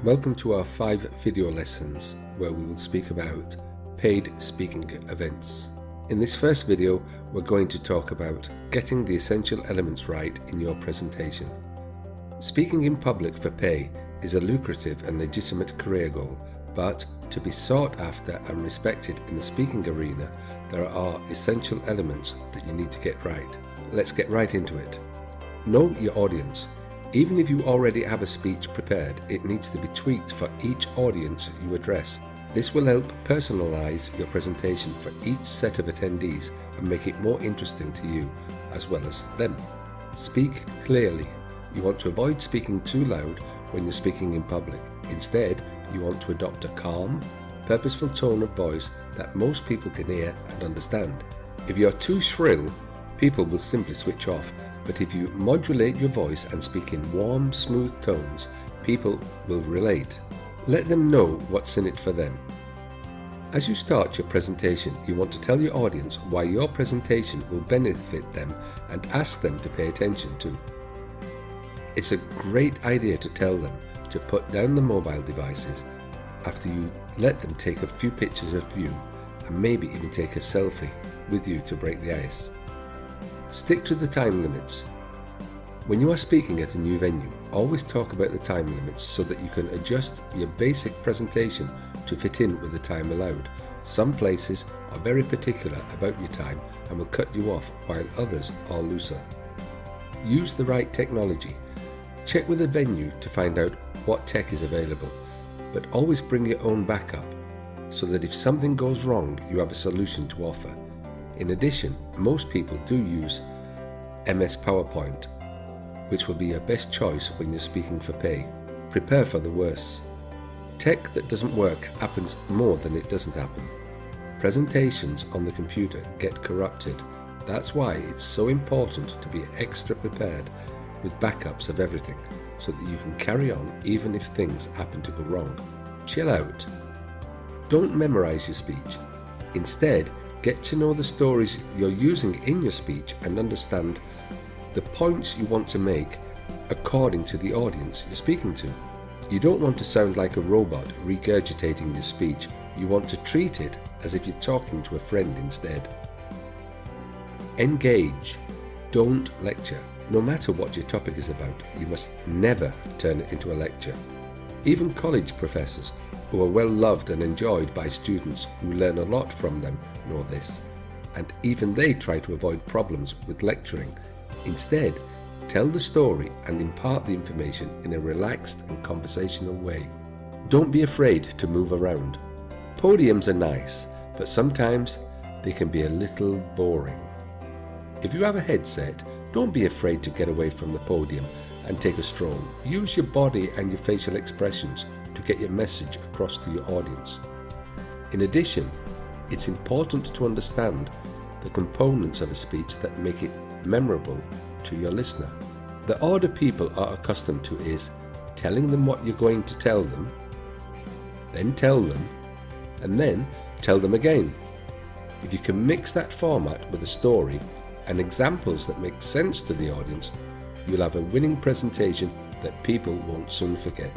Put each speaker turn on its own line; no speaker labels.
Welcome to our 5 video lessons where we will speak about paid speaking events. In this first video, we're going to talk about getting the essential elements right in your presentation. Speaking in public for pay is a lucrative and legitimate career goal, but to be sought after and respected in the speaking arena, there are essential elements that you need to get right. Let's get right into it. Know your audience. Even if you already have a speech prepared, it needs to be tweaked for each audience you address. This will help personalize your presentation for each set of attendees and make it more interesting to you as well as them. Speak clearly. You want to avoid speaking too loud when you're speaking in public. Instead, you want to adopt a calm, purposeful tone of voice that most people can hear and understand. If you're too shrill, people will simply switch off. But if you modulate your voice and speak in warm, smooth tones, people will relate. Let them know what's in it for them. As you start your presentation, you want to tell your audience why your presentation will benefit them and ask them to pay attention to. It's a great idea to tell them to put down the mobile devices after you let them take a few pictures of you and maybe even take a selfie with you to break the ice. Stick to the time limits. When you are speaking at a new venue, always talk about the time limits so that you can adjust your basic presentation to fit in with the time allowed. Some places are very particular about your time and will cut you off, while others are looser. Use the right technology. Check with the venue to find out what tech is available, but always bring your own backup so that if something goes wrong, you have a solution to offer. In addition, most people do use MS PowerPoint, which will be your best choice when you're speaking for pay. Prepare for the worst. Tech that doesn't work happens more than it doesn't happen. Presentations on the computer get corrupted. That's why it's so important to be extra prepared with backups of everything so that you can carry on even if things happen to go wrong. Chill out. Don't memorize your speech. Instead, get to know the stories you're using in your speech and understand the points you want to make according to the audience you're speaking to. You don't want to sound like a robot regurgitating your speech. You want to treat it as if you're talking to a friend instead. Engage. Don't lecture. No matter what your topic is about, you must never turn it into a lecture. Even college professors, who are well loved and enjoyed by students who learn a lot from them, know this, and even they try to avoid problems with lecturing. Instead, tell the story and impart the information in a relaxed and conversational way. Don't be afraid to move around. Podiums are nice, but sometimes they can be a little boring. If you have a headset, don't be afraid to get away from the podium and take a stroll. Use your body and your facial expressions to get your message across to your audience. In addition, it's important to understand the components of a speech that make it memorable to your listener. The order people are accustomed to is telling them what you're going to tell them, then tell them, and then tell them again. If you can mix that format with a story and examples that make sense to the audience, you'll have a winning presentation that people won't soon forget.